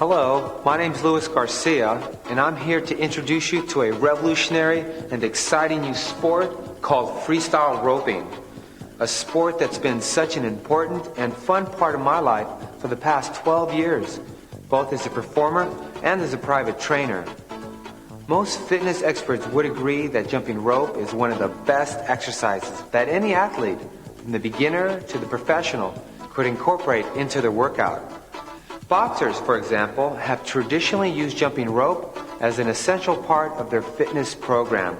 Hello, my name is Luis Garcia, and I'm here to introduce you to a revolutionary and exciting new sport called freestyle roping. A sport that's been such an important and fun part of my life for the past 12 years, both as a performer and as a private trainer. Most fitness experts would agree that jumping rope is one of the best exercises that any athlete, from the beginner to the professional, could incorporate into their workout. Boxers, for example, have traditionally used jumping rope as an essential part of their fitness program.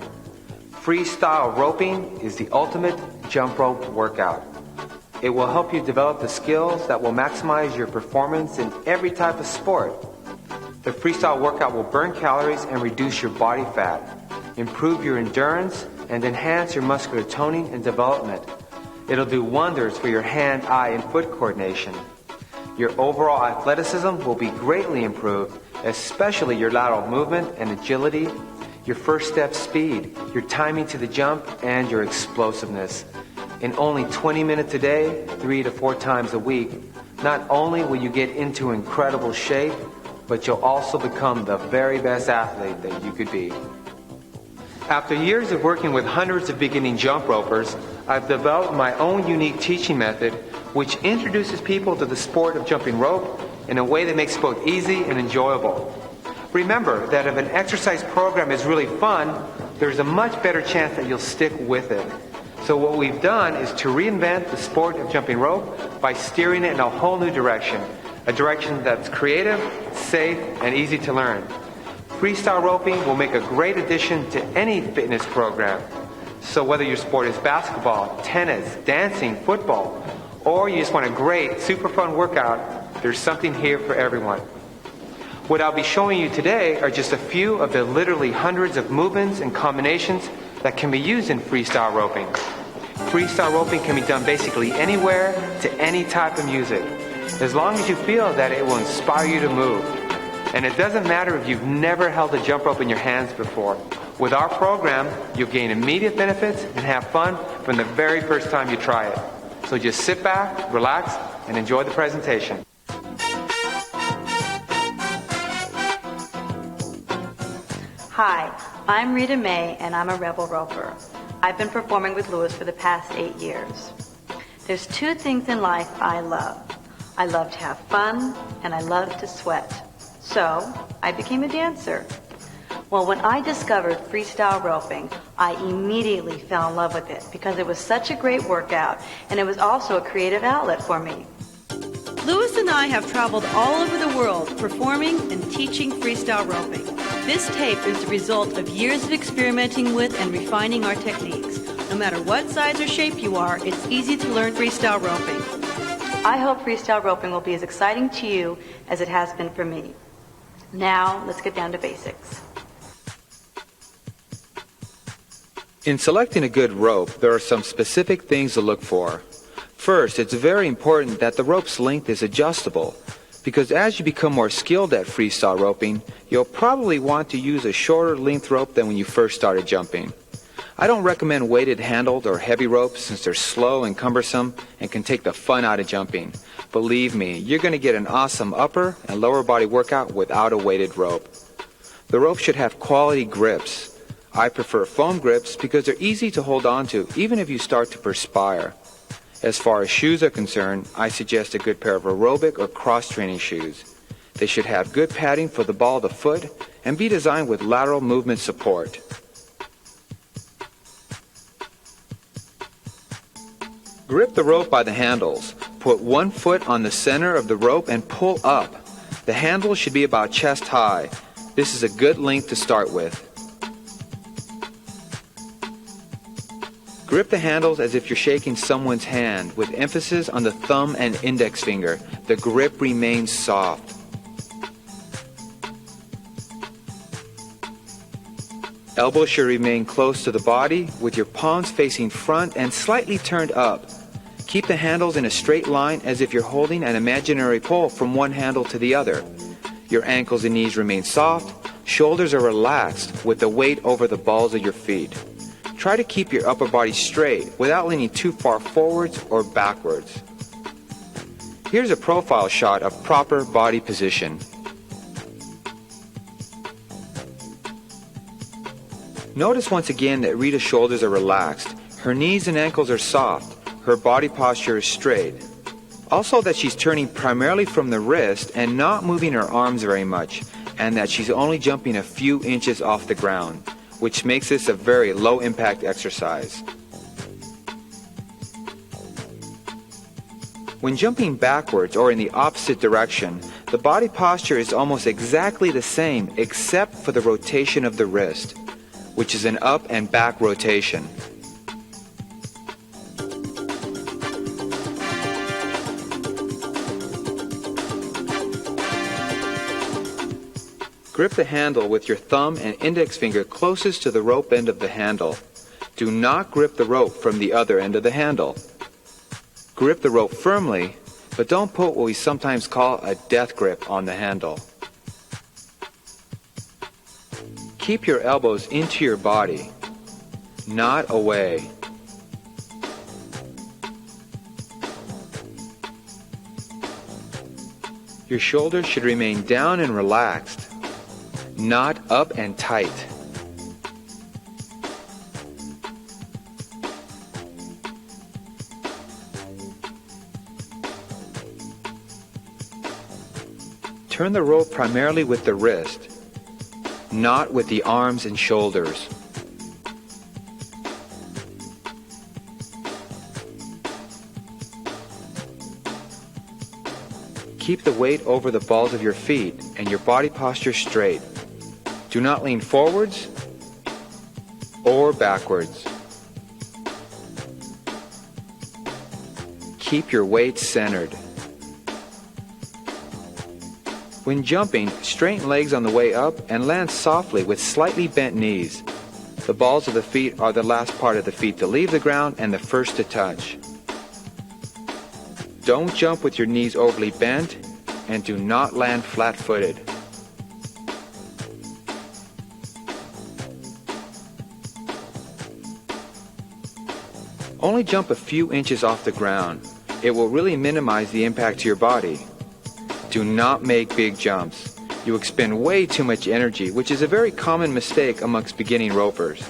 Freestyle roping is the ultimate jump rope workout. It will help you develop the skills that will maximize your performance in every type of sport. The freestyle workout will burn calories and reduce your body fat, improve your endurance, and enhance your muscular toning and development. It'll do wonders for your hand, eye, and foot coordination. Your overall athleticism will be greatly improved, especially your lateral movement and agility, your first step speed, your timing to the jump, and your explosiveness. In only 20 minutes a day, 3 to 4 times a week, not only will you get into incredible shape, but you'll also become the very best athlete that you could be. After years of working with hundreds of beginning jump ropers, I've developed my own unique teaching method which introduces people to the sport of jumping rope in a way that makes it both easy and enjoyable. Remember that if an exercise program is really fun, there's a much better chance that you'll stick with it. So what we've done is to reinvent the sport of jumping rope by steering it in a whole new direction, a direction that's creative, safe, and easy to learn. Freestyle roping will make a great addition to any fitness program. So whether your sport is basketball, tennis, dancing, football, or you just want a great, super fun workout, there's something here for everyone. What I'll be showing you today are just a few of the literally hundreds of movements and combinations that can be used in freestyle roping. Freestyle roping can be done basically anywhere to any type of music, as long as you feel that it will inspire you to move. And it doesn't matter if you've never held a jump rope in your hands before. With our program, you'll gain immediate benefits and have fun from the very first time you try it. So just sit back, relax, and enjoy the presentation. Hi, I'm Rita May, and I'm a rebel roper. I've been performing with Louis for the past 8 years. There's 2 things in life I love. I love to have fun, and I love to sweat. So, I became a dancer. Well, when I discovered freestyle roping, I immediately fell in love with it because it was such a great workout, and it was also a creative outlet for me. Louis and I have traveled all over the world performing and teaching freestyle roping. This tape is the result of years of experimenting with and refining our techniques. No matter what size or shape you are, it's easy to learn freestyle roping. I hope freestyle roping will be as exciting to you as it has been for me. Now, let's get down to basics. In selecting a good rope, there are some specific things to look for. First, it's very important that the rope's length is adjustable, because as you become more skilled at freestyle roping, you'll probably want to use a shorter length rope than when you first started jumping. I don't recommend weighted handled or heavy ropes since they're slow and cumbersome and can take the fun out of jumping. Believe me, you're going to get an awesome upper and lower body workout without a weighted rope. The rope should have quality grips. I prefer foam grips because they're easy to hold on to even if you start to perspire. As far as shoes are concerned, I suggest a good pair of aerobic or cross-training shoes. They should have good padding for the ball of the foot and be designed with lateral movement support. Grip the rope by the handles. Put one foot on the center of the rope and pull up. The handle should be about chest high. This is a good length to start with. Grip the handles as if you're shaking someone's hand, with emphasis on the thumb and index finger. The grip remains soft. Elbows should remain close to the body, with your palms facing front and slightly turned up. Keep the handles in a straight line as if you're holding an imaginary pole from one handle to the other. Your ankles and knees remain soft. Shoulders are relaxed with the weight over the balls of your feet. Try to keep your upper body straight without leaning too far forwards or backwards. Here's a profile shot of proper body position. Notice once again that Rita's shoulders are relaxed, her knees and ankles are soft, her body posture is straight. Also that she's turning primarily from the wrist and not moving her arms very much, and that she's only jumping a few inches off the ground, which makes this a very low impact exercise. When jumping backwards or in the opposite direction, the body posture is almost exactly the same except for the rotation of the wrist, which is an up and back rotation. Grip the handle with your thumb and index finger closest to the rope end of the handle. Do not grip the rope from the other end of the handle. Grip the rope firmly, but don't put what we sometimes call a death grip on the handle. Keep your elbows into your body, not away. Your shoulders should remain down and relaxed, not up and tight. Turn the rope primarily with the wrist, not with the arms and shoulders. Keep the weight over the balls of your feet and your body posture straight. Do not lean forwards or backwards. Keep your weight centered. When jumping, straighten legs on the way up and land softly with slightly bent knees. The balls of the feet are the last part of the feet to leave the ground and the first to touch. Don't jump with your knees overly bent and do not land flat-footed. Only jump a few inches off the ground. It will really minimize the impact to your body. Do not make big jumps. You expend way too much energy, which is a very common mistake amongst beginning ropers.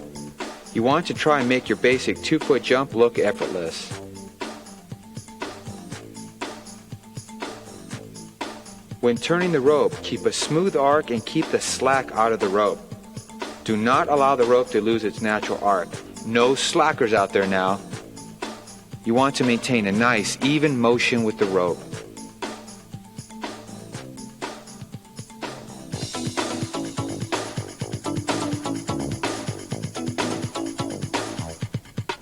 You want to try and make your basic 2-foot jump look effortless. When turning the rope, keep a smooth arc and keep the slack out of the rope. Do not allow the rope to lose its natural arc. No slackers out there now. You want to maintain a nice, even motion with the rope.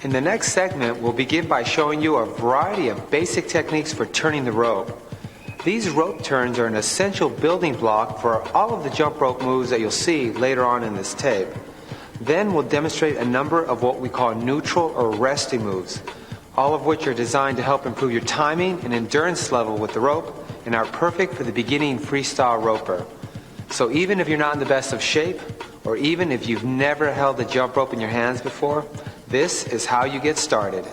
In the next segment, we'll begin by showing you a variety of basic techniques for turning the rope. These rope turns are an essential building block for all of the jump rope moves that you'll see later on in this tape. Then we'll demonstrate a number of what we call neutral or resting moves, all of which are designed to help improve your timing and endurance level with the rope and are perfect for the beginning freestyle roper. So even if you're not in the best of shape, or even if you've never held a jump rope in your hands before, this is how you get started.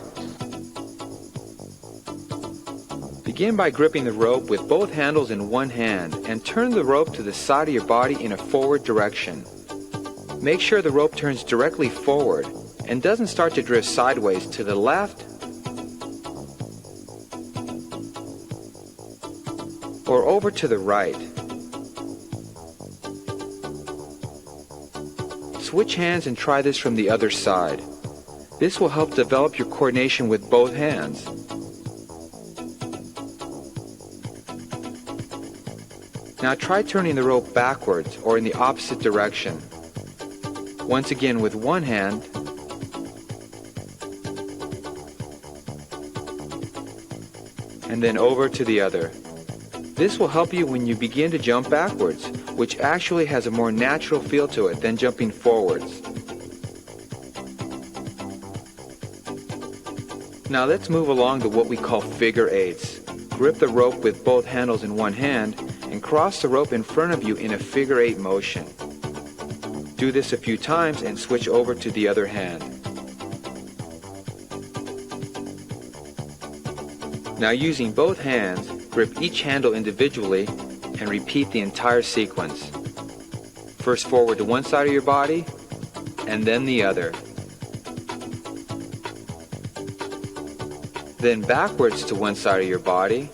Begin by gripping the rope with both handles in one hand and turn the rope to the side of your body in a forward direction. Make sure the rope turns directly forward and doesn't start to drift sideways to the left or over to the right. Switch hands and try this from the other side. This will help develop your coordination with both hands. Now try turning the rope backwards or in the opposite direction. Once again with one hand, and then over to the other. This will help you when you begin to jump backwards, which actually has a more natural feel to it than jumping forwards. Now let's move along to what we call figure eights. Grip the rope with both handles in one hand and cross the rope in front of you in a figure eight motion. Do this a few times and switch over to the other hand. Now using both hands, grip each handle individually and repeat the entire sequence. First forward to one side of your body, and then the other. Then backwards to one side of your body,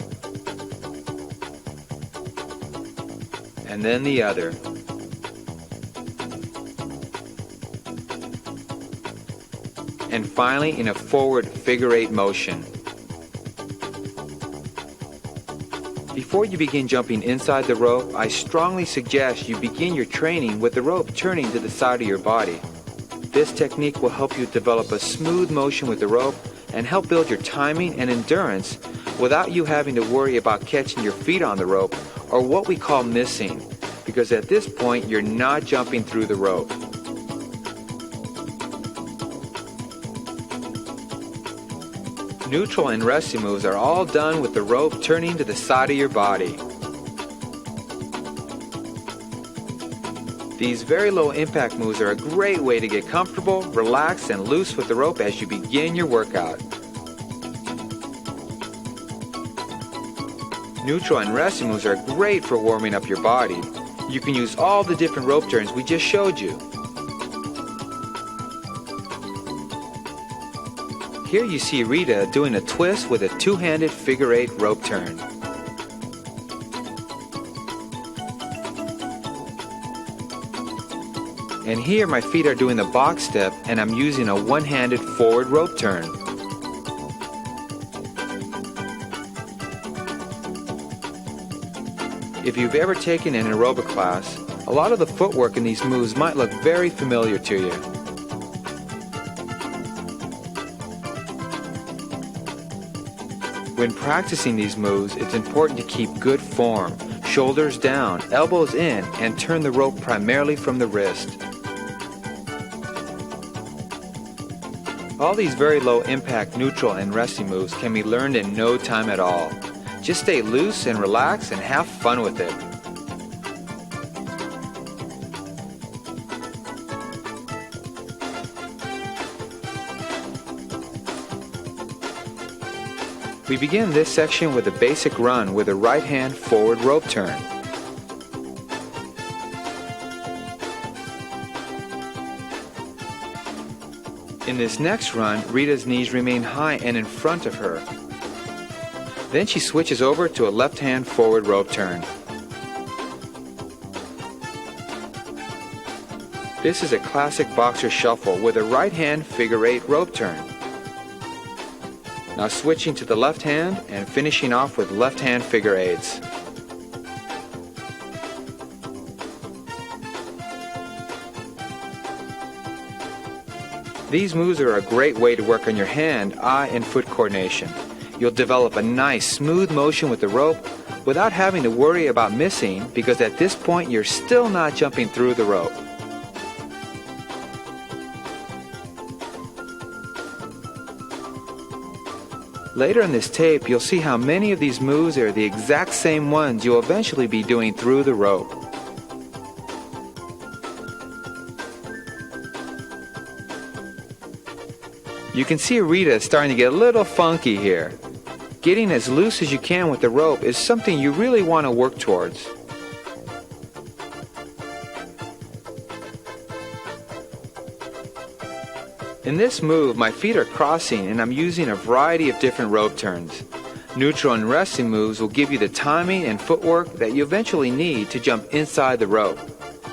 and then the other. And finally in a forward figure eight motion. Before you begin jumping inside the rope, I strongly suggest you begin your training with the rope turning to the side of your body. This technique will help you develop a smooth motion with the rope and help build your timing and endurance without you having to worry about catching your feet on the rope or what we call missing, because at this point you're not jumping through the rope. Neutral and rescue moves are all done with the rope turning to the side of your body. These very low impact moves are a great way to get comfortable, relaxed, and loose with the rope as you begin your workout. Neutral and rescue moves are great for warming up your body. You can use all the different rope turns we just showed you. Here you see Rita doing a twist with a two-handed figure eight rope turn. And here my feet are doing the box step and I'm using a one-handed forward rope turn. If you've ever taken an aerobic class, a lot of the footwork in these moves might look very familiar to you. When practicing these moves, it's important to keep good form, shoulders down, elbows in, and turn the rope primarily from the wrist. All these very low impact neutral and rescue moves can be learned in no time at all. Just stay loose and relax and have fun with it. We begin this section with a basic run with a right hand forward rope turn. In this next run, Rita's knees remain high and in front of her. Then she switches over to a left hand forward rope turn. This is a classic boxer shuffle with a right hand figure eight rope turn. Now switching to the left hand and finishing off with left hand figure eights. These moves are a great way to work on your hand, eye, and foot coordination. You'll develop a nice smooth motion with the rope without having to worry about missing, because at this point you're still not jumping through the rope. Later in this tape, you'll see how many of these moves are the exact same ones you'll eventually be doing through the rope. You can see Rita is starting to get a little funky here. Getting as loose as you can with the rope is something you really want to work towards. In this move, my feet are crossing and I'm using a variety of different rope turns. Neutral and rescue moves will give you the timing and footwork that you eventually need to jump inside the rope,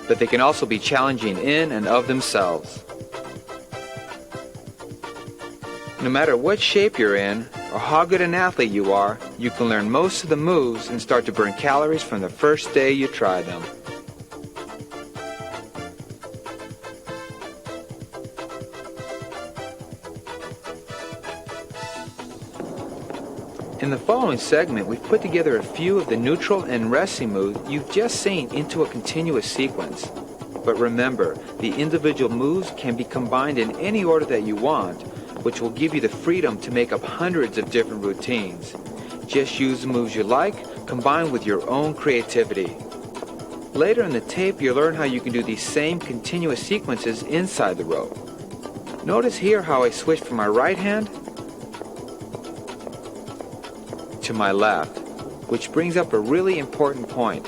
but they can also be challenging in and of themselves. No matter what shape you're in or how good an athlete you are, you can learn most of the moves and start to burn calories from the first day you try them. In the following segment, we've put together a few of the neutral and rescue moves you've just seen into a continuous sequence. But remember, the individual moves can be combined in any order that you want, which will give you the freedom to make up hundreds of different routines. Just use the moves you like, combined with your own creativity. Later in the tape, you'll learn how you can do these same continuous sequences inside the rope. Notice here how I switch from my right hand to my left, which brings up a really important point.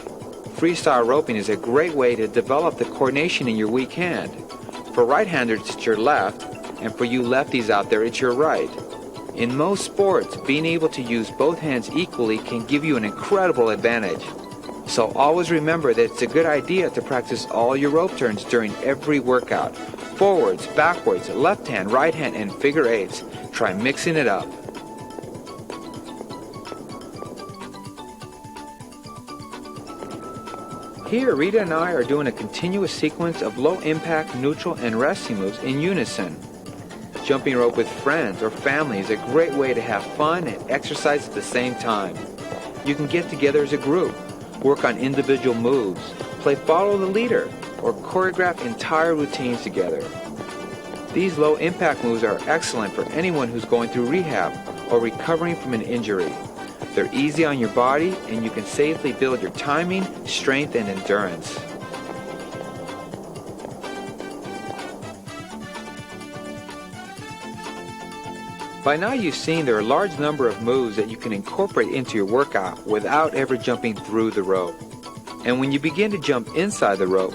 Freestyle roping is a great way to develop the coordination in your weak hand. For right-handers, it's your left, and for you lefties out there, it's your right. In most sports, being able to use both hands equally can give you an incredible advantage. So always remember that it's a good idea to practice all your rope turns during every workout. Forwards, backwards, left hand, right hand, and figure eights. Try mixing it up. Here, Rita and I are doing a continuous sequence of low-impact, neutral, and resting moves in unison. Jumping rope with friends or family is a great way to have fun and exercise at the same time. You can get together as a group, work on individual moves, play follow the leader, or choreograph entire routines together. These low-impact moves are excellent for anyone who's going through rehab or recovering from an injury. They're easy on your body, and you can safely build your timing, strength, and endurance. By now you've seen there are a large number of moves that you can incorporate into your workout without ever jumping through the rope. And when you begin to jump inside the rope,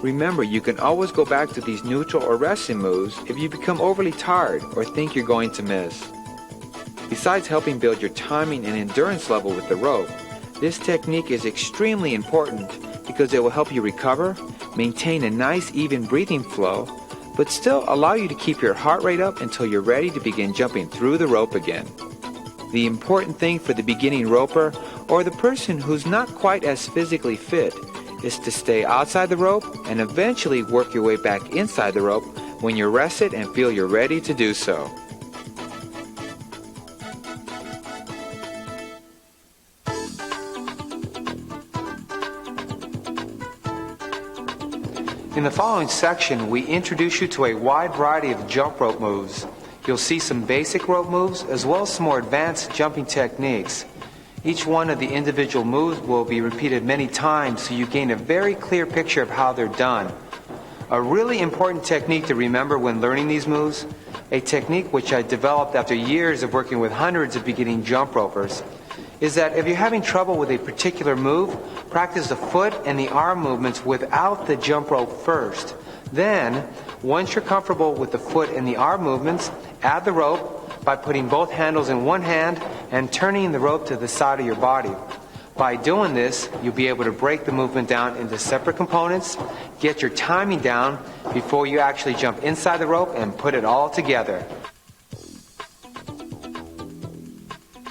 remember you can always go back to these neutral or resting moves if you become overly tired or think you're going to miss. Besides helping build your timing and endurance level with the rope, this technique is extremely important because it will help you recover, maintain a nice even breathing flow, but still allow you to keep your heart rate up until you're ready to begin jumping through the rope again. The important thing for the beginning roper or the person who's not quite as physically fit is to stay outside the rope and eventually work your way back inside the rope when you're rested and feel you're ready to do so. In the following section, we introduce you to a wide variety of jump rope moves. You'll see some basic rope moves as well as some more advanced jumping techniques. Each one of the individual moves will be repeated many times so you gain a very clear picture of how they're done. A really important technique to remember when learning these moves, a technique which I developed after years of working with hundreds of beginning jump ropers, is that if you're having trouble with a particular move, practice the foot and the arm movements without the jump rope first. Then, once you're comfortable with the foot and the arm movements, add the rope by putting both handles in one hand and turning the rope to the side of your body. By doing this, you'll be able to break the movement down into separate components, get your timing down before you actually jump inside the rope and put it all together.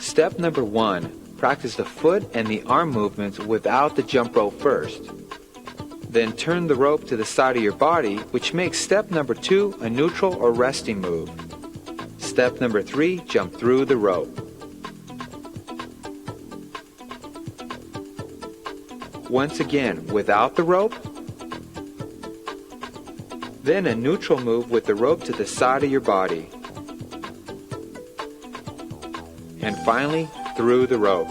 Step number 1. Practice the foot and the arm movements without the jump rope first. Then turn the rope to the side of your body, which makes step number 2 a neutral or resting move. Step number 3, jump through the rope. Once again, without the rope. Then a neutral move with the rope to the side of your body. And finally, through the rope.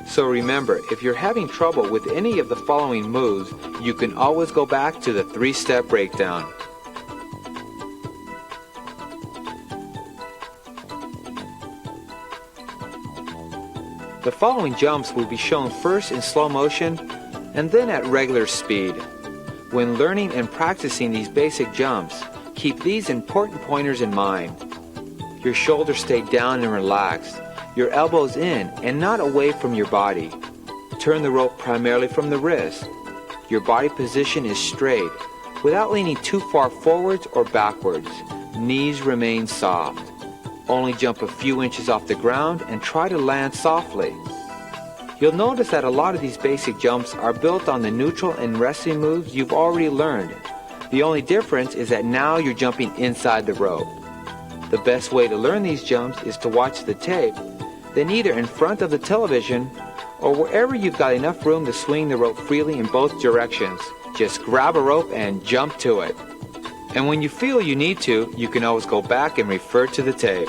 So remember, if you're having trouble with any of the following moves, you can always go back to the 3-step breakdown. The following jumps will be shown first in slow motion and then at regular speed. When learning and practicing these basic jumps, keep these important pointers in mind. Your shoulders stay down and relaxed, your elbows in and not away from your body. Turn the rope primarily from the wrist. Your body position is straight, without leaning too far forwards or backwards. Knees remain soft. Only jump a few inches off the ground and try to land softly. You'll notice that a lot of these basic jumps are built on the neutral and resting moves you've already learned. The only difference is that now you're jumping inside the rope. The best way to learn these jumps is to watch the tape, then either in front of the television or wherever you've got enough room to swing the rope freely in both directions. Just grab a rope and jump to it. And when you feel you need to, you can always go back and refer to the tape.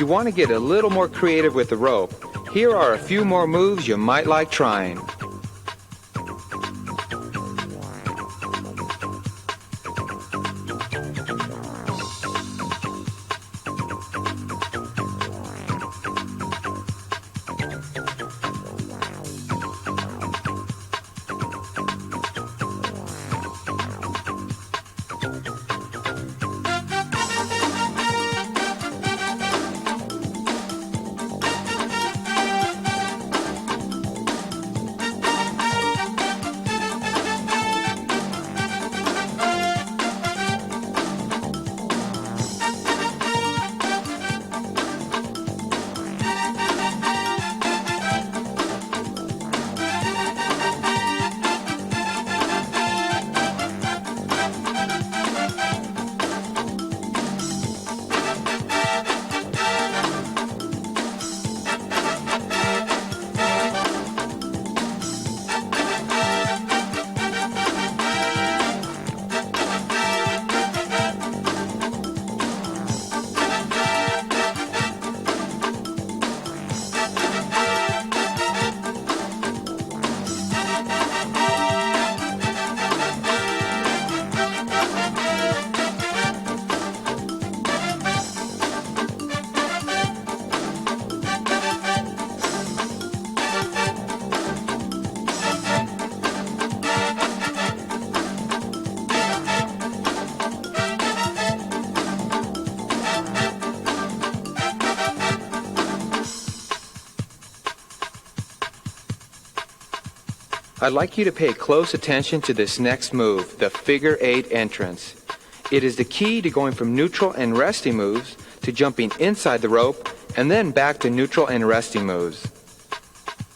you want to get a little more creative with the rope, here are a few more moves you might like trying. I'd like you to pay close attention to this next move, the figure 8 entrance. It is the key to going from neutral and resting moves to jumping inside the rope and then back to neutral and resting moves.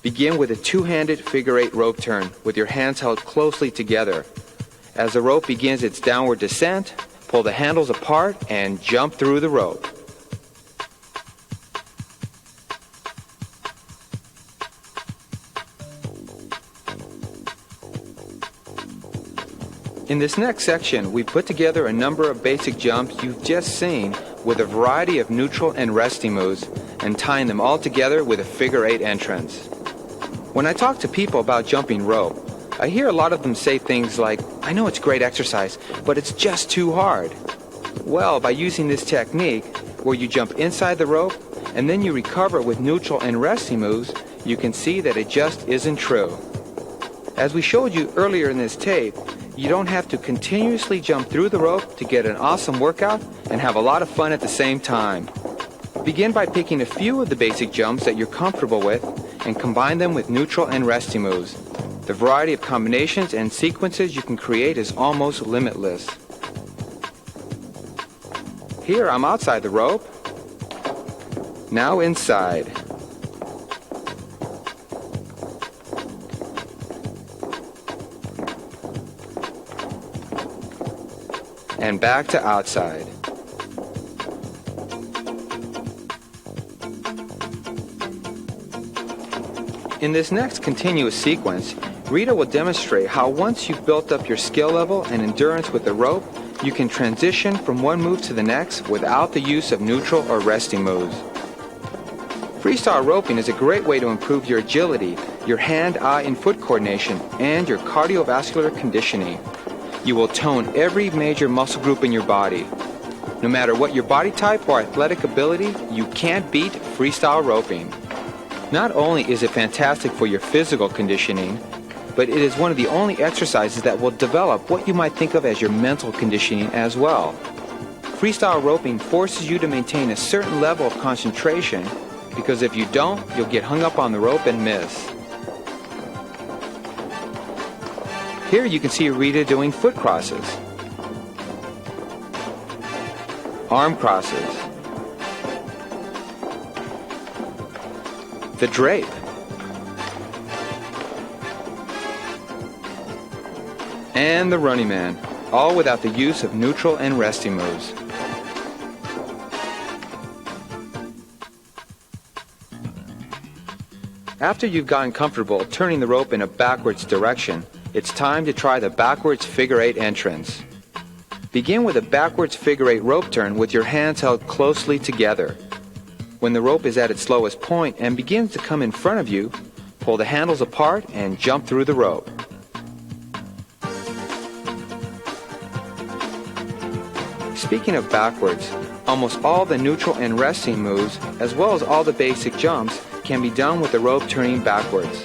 Begin with a two-handed figure 8 rope turn with your hands held closely together. As the rope begins its downward descent, pull the handles apart and jump through the rope. In this next section, we put together a number of basic jumps you've just seen with a variety of neutral and resting moves and tying them all together with a figure 8 entrance. When I talk to people about jumping rope, I hear a lot of them say things like, "I know it's great exercise, but it's just too hard." Well, by using this technique, where you jump inside the rope and then you recover with neutral and resting moves, you can see that it just isn't true. As we showed you earlier in this tape, you don't have to continuously jump through the rope to get an awesome workout and have a lot of fun at the same time. Begin by picking a few of the basic jumps that you're comfortable with and combine them with neutral and resting moves. The variety of combinations and sequences you can create is almost limitless. Here I'm outside the rope, now inside. And back to outside. In this next continuous sequence, Rita will demonstrate how once you've built up your skill level and endurance with the rope, you can transition from one move to the next without the use of neutral or resting moves. Freestyle roping is a great way to improve your agility, your hand, eye, and foot coordination, and your cardiovascular conditioning. You will tone every major muscle group in your body. No matter what your body type or athletic ability, you can't beat freestyle roping. Not only is it fantastic for your physical conditioning, but it is one of the only exercises that will develop what you might think of as your mental conditioning as well. Freestyle roping forces you to maintain a certain level of concentration, because if you don't, you'll get hung up on the rope and miss. Here you can see Rita doing foot crosses, arm crosses, the drape, and the running man, all without the use of neutral and resting moves. After you've gotten comfortable turning the rope in a backwards direction, it's time to try the backwards figure 8 entrance. Begin with a backwards figure 8 rope turn with your hands held closely together. When the rope is at its lowest point and begins to come in front of you, pull the handles apart and jump through the rope. Speaking of backwards, almost all the neutral and resting moves, as well as all the basic jumps, can be done with the rope turning backwards.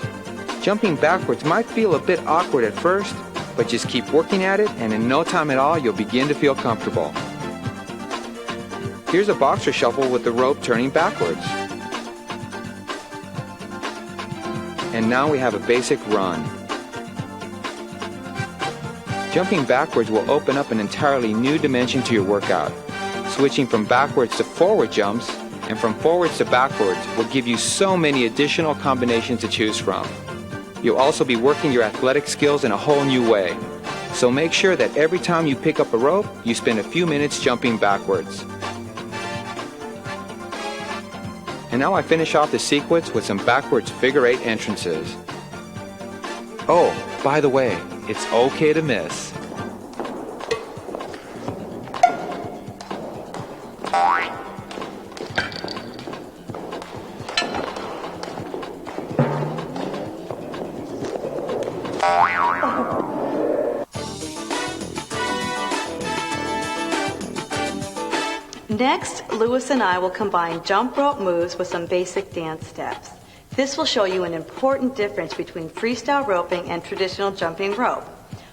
Jumping backwards might feel a bit awkward at first, but just keep working at it, and in no time at all, you'll begin to feel comfortable. Here's a boxer shuffle with the rope turning backwards. And now we have a basic run. Jumping backwards will open up an entirely new dimension to your workout. Switching from backwards to forward jumps and from forwards to backwards will give you so many additional combinations to choose from. You'll also be working your athletic skills in a whole new way. So make sure that every time you pick up a rope, you spend a few minutes jumping backwards. And now I finish off the sequence with some backwards figure 8 entrances. Oh, by the way, it's okay to miss. Next, Louis and I will combine jump rope moves with some basic dance steps. This will show you an important difference between freestyle roping and traditional jumping rope.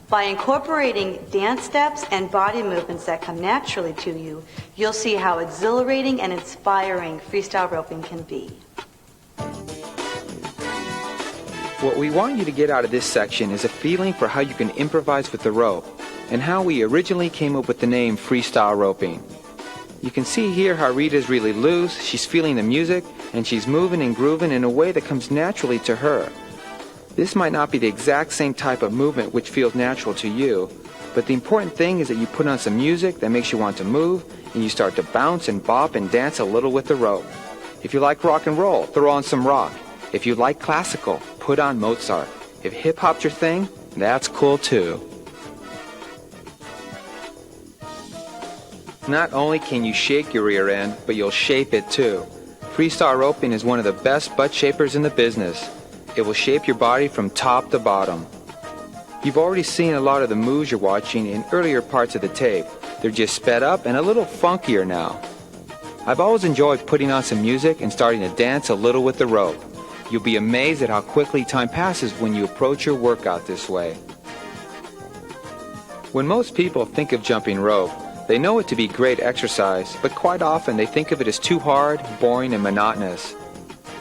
By incorporating dance steps and body movements that come naturally to you, you'll see how exhilarating and inspiring freestyle roping can be. What we want you to get out of this section is a feeling for how you can improvise with the rope and how we originally came up with the name freestyle roping. You can see here how Rita's really loose, she's feeling the music, and she's moving and grooving in a way that comes naturally to her. This might not be the exact same type of movement which feels natural to you, but the important thing is that you put on some music that makes you want to move, and you start to bounce and bop and dance a little with the rope. If you like rock and roll, throw on some rock. If you like classical, put on Mozart. If hip-hop's your thing, that's cool too. Not only can you shake your rear end, but you'll shape it too. Freestyle roping is one of the best butt shapers in the business. It will shape your body from top to bottom. You've already seen a lot of the moves you're watching in earlier parts of the tape. They're just sped up and a little funkier now. I've always enjoyed putting on some music and starting to dance a little with the rope. You'll be amazed at how quickly time passes when you approach your workout this way. When most people think of jumping rope, they know it to be great exercise, but quite often they think of it as too hard, boring, and monotonous.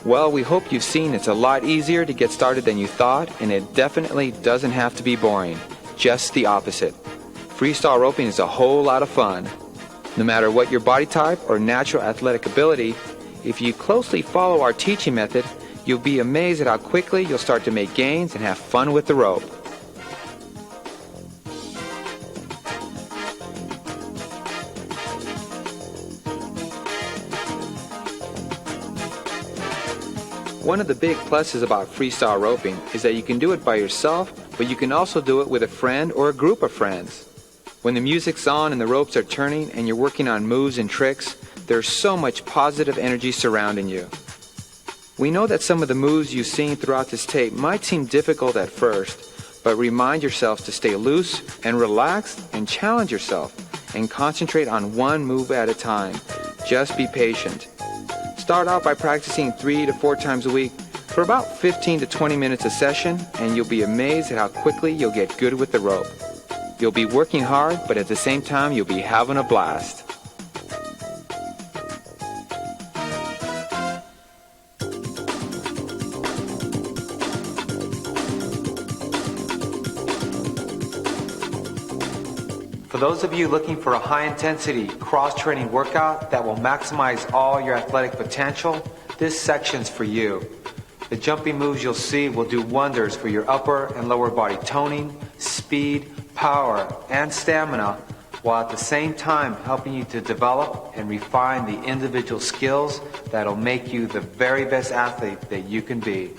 Well, we hope you've seen it's a lot easier to get started than you thought, and it definitely doesn't have to be boring. Just the opposite. Freestyle roping is a whole lot of fun. No matter what your body type or natural athletic ability, if you closely follow our teaching method, you'll be amazed at how quickly you'll start to make gains and have fun with the rope. One of the big pluses about freestyle roping is that you can do it by yourself, but you can also do it with a friend or a group of friends. When the music's on and the ropes are turning and you're working on moves and tricks, there's so much positive energy surrounding you. We know that some of the moves you've seen throughout this tape might seem difficult at first, but remind yourself to stay loose and relaxed and challenge yourself and concentrate on one move at a time. Just be patient. Start out by practicing 3 to 4 times a week for about 15 to 20 minutes a session, and you'll be amazed at how quickly you'll get good with the rope. You'll be working hard, but at the same time, you'll be having a blast. For those of you looking for a high-intensity cross-training workout that will maximize all your athletic potential, this section's for you. The jumping moves you'll see will do wonders for your upper and lower body toning, speed, power, and stamina, while at the same time helping you to develop and refine the individual skills that'll make you the very best athlete that you can be.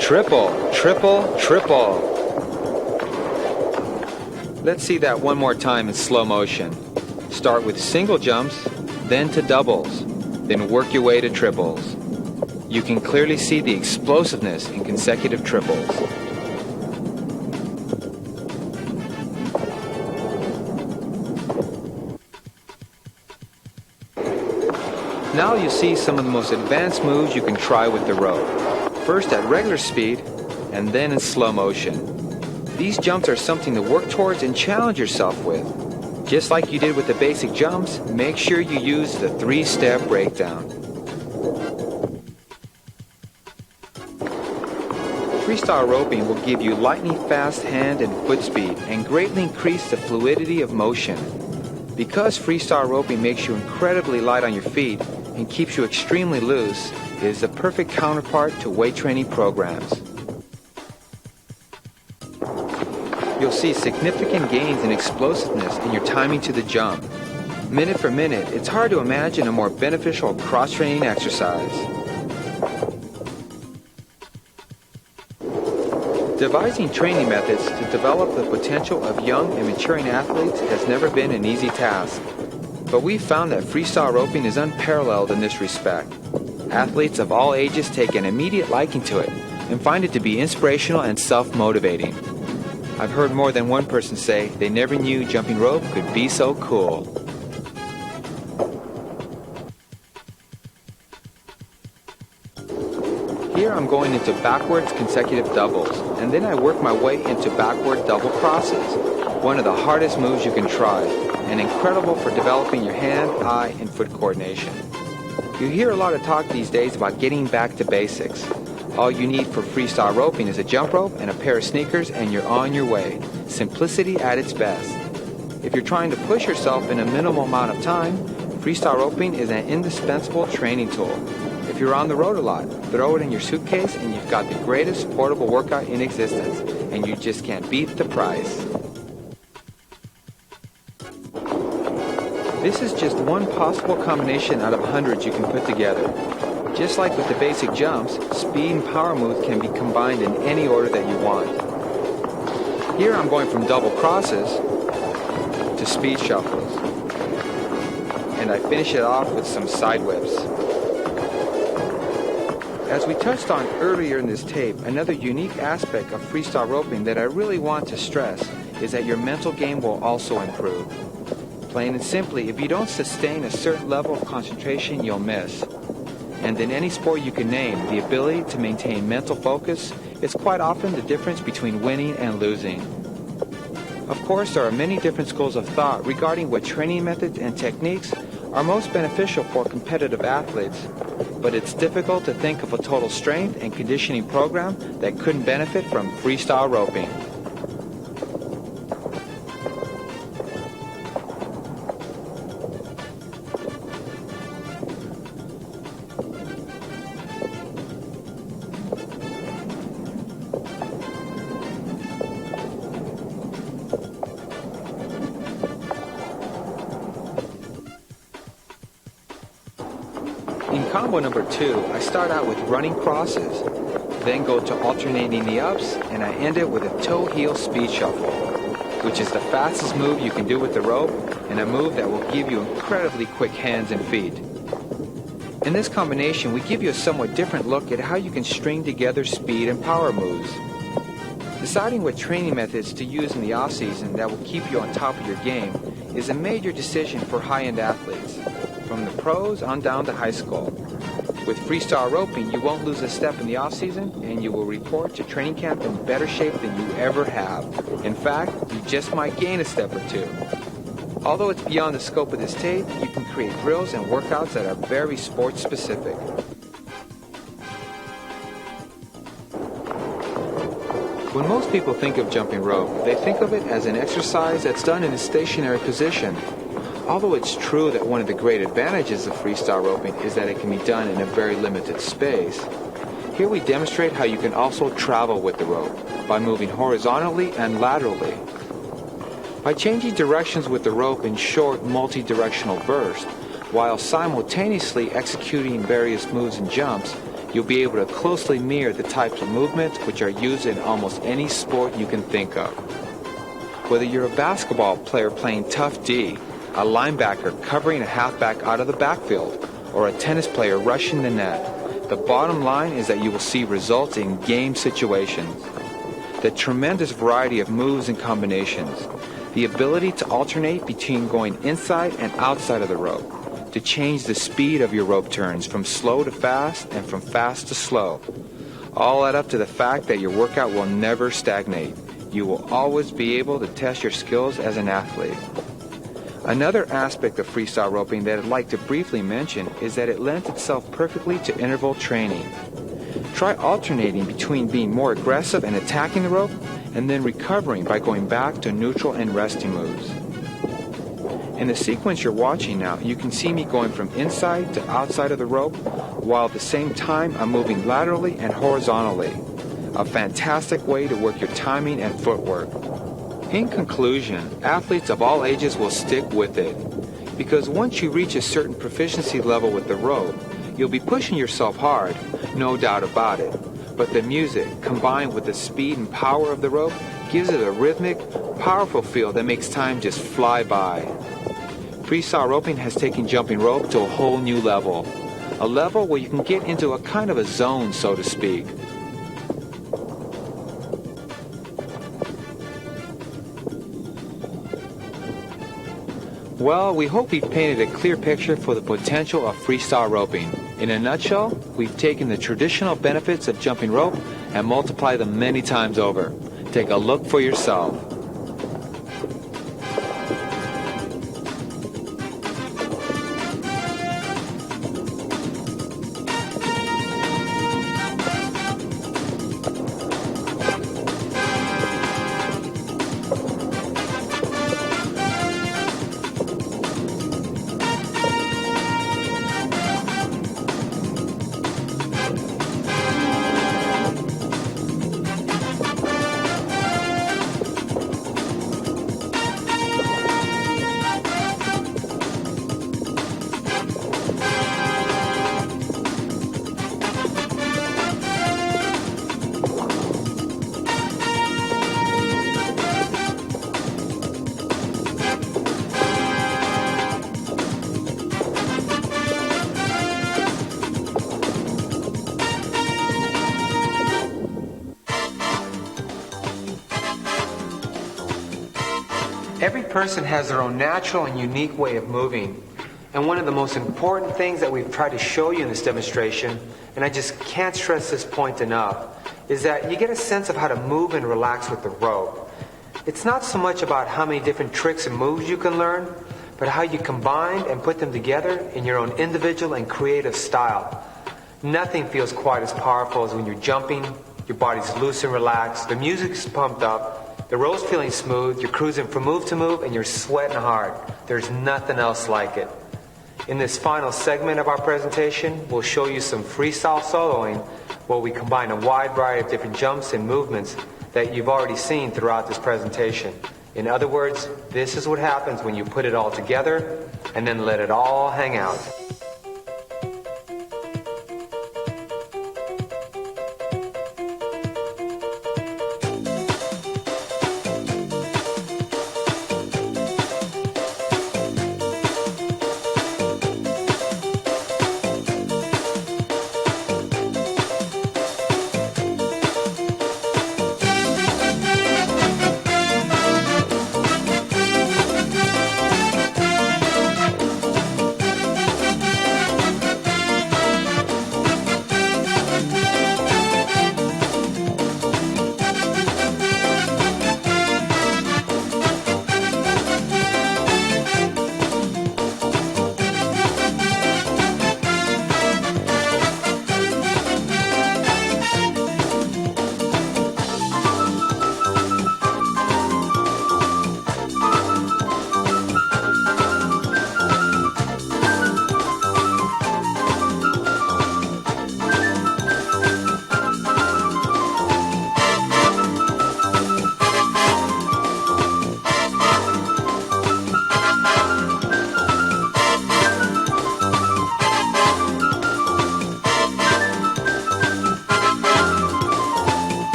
Triple, triple, triple. Let's see that one more time in slow motion. Start with single jumps, then to doubles, then work your way to triples. You can clearly see the explosiveness in consecutive triples. Now you'll see some of the most advanced moves you can try with the rope. First at regular speed, and then in slow motion. These jumps are something to work towards and challenge yourself with. Just like you did with the basic jumps, make sure you use the 3-step breakdown. Freestyle roping will give you lightning fast hand and foot speed and greatly increase the fluidity of motion. Because freestyle roping makes you incredibly light on your feet and keeps you extremely loose, it is the perfect counterpart to weight training programs. You'll see significant gains in explosiveness in your timing to the jump. Minute for minute, it's hard to imagine a more beneficial cross-training exercise. Devising training methods to develop the potential of young and maturing athletes has never been an easy task. But we've found that freestyle roping is unparalleled in this respect. Athletes of all ages take an immediate liking to it and find it to be inspirational and self-motivating. I've heard more than one person say they never knew jumping rope could be so cool. Here I'm going into backwards consecutive doubles, and then I work my way into backward double crosses, one of the hardest moves you can try, and incredible for developing your hand, eye, and foot coordination. You hear a lot of talk these days about getting back to basics. All you need for freestyle roping is a jump rope and a pair of sneakers and you're on your way. Simplicity at its best. If you're trying to push yourself in a minimal amount of time, freestyle roping is an indispensable training tool. If you're on the road a lot, throw it in your suitcase and you've got the greatest portable workout in existence, and you just can't beat the price. This is just one possible combination out of hundreds you can put together. Just like with the basic jumps, speed and power moves can be combined in any order that you want. Here I'm going from double crosses to speed shuffles. And I finish it off with some side whips. As we touched on earlier in this tape, another unique aspect of freestyle roping that I really want to stress is that your mental game will also improve. Plain and simply, if you don't sustain a certain level of concentration, you'll miss. And in any sport you can name, the ability to maintain mental focus is quite often the difference between winning and losing. Of course, there are many different schools of thought regarding what training methods and techniques are most beneficial for competitive athletes, but it's difficult to think of a total strength and conditioning program that couldn't benefit from freestyle roping. In combo number 2, I start out with running crosses, then go to alternating the ups, and I end it with a toe-heel speed shuffle, which is the fastest move you can do with the rope, and a move that will give you incredibly quick hands and feet. In this combination, we give you a somewhat different look at how you can string together speed and power moves. Deciding what training methods to use in the off-season that will keep you on top of your game is a major decision for high-end athletes, from the pros on down to high school. With freestyle roping, you won't lose a step in the off-season, and you will report to training camp in better shape than you ever have. In fact, you just might gain a step or two. Although it's beyond the scope of this tape, you can create drills and workouts that are very sport-specific. When most people think of jumping rope, they think of it as an exercise that's done in a stationary position. Although it's true that one of the great advantages of freestyle roping is that it can be done in a very limited space, here we demonstrate how you can also travel with the rope by moving horizontally and laterally. By changing directions with the rope in short multi-directional bursts, while simultaneously executing various moves and jumps, you'll be able to closely mirror the types of movements which are used in almost any sport you can think of. Whether you're a basketball player playing tough D, a linebacker covering a halfback out of the backfield, or a tennis player rushing the net. The bottom line is that you will see results in game situations. The tremendous variety of moves and combinations. The ability to alternate between going inside and outside of the rope. To change the speed of your rope turns from slow to fast and from fast to slow. All add up to the fact that your workout will never stagnate. You will always be able to test your skills as an athlete. Another aspect of freestyle roping that I'd like to briefly mention is that it lends itself perfectly to interval training. Try alternating between being more aggressive and attacking the rope and then recovering by going back to neutral and resting moves. In the sequence you're watching now, you can see me going from inside to outside of the rope while at the same time I'm moving laterally and horizontally. A fantastic way to work your timing and footwork. In conclusion, athletes of all ages will stick with it, because once you reach a certain proficiency level with the rope, you'll be pushing yourself hard, no doubt about it. But the music, combined with the speed and power of the rope, gives it a rhythmic, powerful feel that makes time just fly by. Freestyle roping has taken jumping rope to a whole new level, a level where you can get into a kind of a zone, so to speak. Well, we hope we've painted a clear picture for the potential of freestyle roping. In a nutshell, we've taken the traditional benefits of jumping rope and multiplied them many times over. Take a look for yourself. Every person has their own natural and unique way of moving. And one of the most important things that we've tried to show you in this demonstration, and I just can't stress this point enough, is that you get a sense of how to move and relax with the rope. It's not so much about how many different tricks and moves you can learn, but how you combine and put them together in your own individual and creative style. Nothing feels quite as powerful as when you're jumping, your body's loose and relaxed, the music's pumped up, the rope's feeling smooth, you're cruising from move to move, and you're sweating hard. There's nothing else like it. In this final segment of our presentation, we'll show you some freestyle soloing where we combine a wide variety of different jumps and movements that you've already seen throughout this presentation. In other words, this is what happens when you put it all together and then let it all hang out.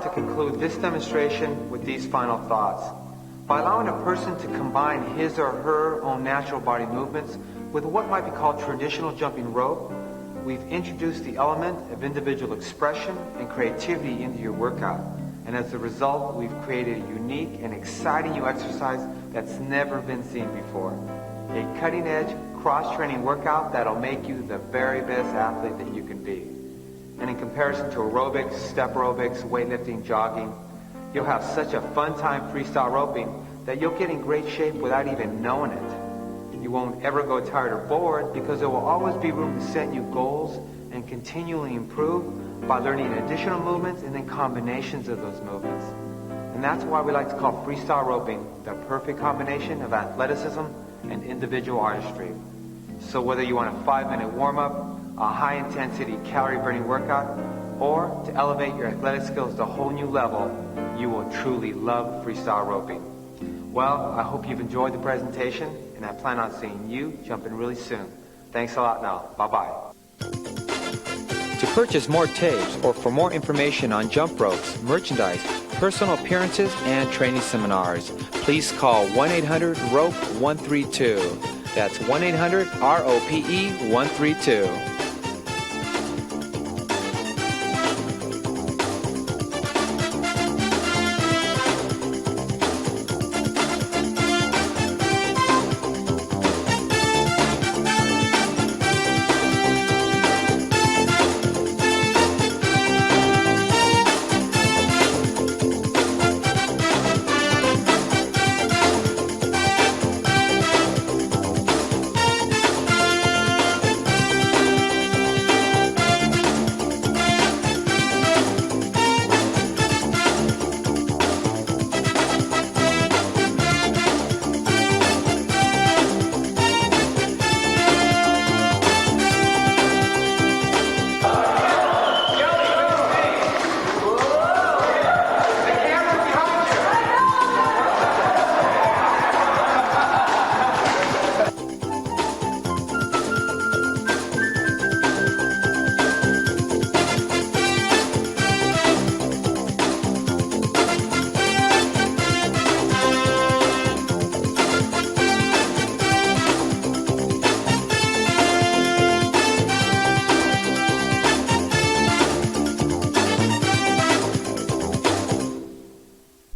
like to conclude this demonstration with these final thoughts. By allowing a person to combine his or her own natural body movements with what might be called traditional jumping rope, we've introduced the element of individual expression and creativity into your workout. And as a result, we've created a unique and exciting new exercise that's never been seen before. A cutting-edge, cross-training workout that'll make you the very best athlete that you can be. And in comparison to aerobics, step aerobics, weightlifting, jogging, you'll have such a fun time freestyle roping that you'll get in great shape without even knowing it. You won't ever go tired or bored because there will always be room to set new goals and continually improve by learning additional movements and then combinations of those movements. And that's why we like to call freestyle roping the perfect combination of athleticism and individual artistry. So whether you want a 5-minute warm-up, a high-intensity calorie-burning workout, or to elevate your athletic skills to a whole new level, you will truly love freestyle roping. Well, I hope you've enjoyed the presentation, and I plan on seeing you jumping really soon. Thanks a lot now. Bye-bye. To purchase more tapes or for more information on jump ropes, merchandise, personal appearances, and training seminars, please call 1-800-ROPE-132. That's 1-800-ROPE-132.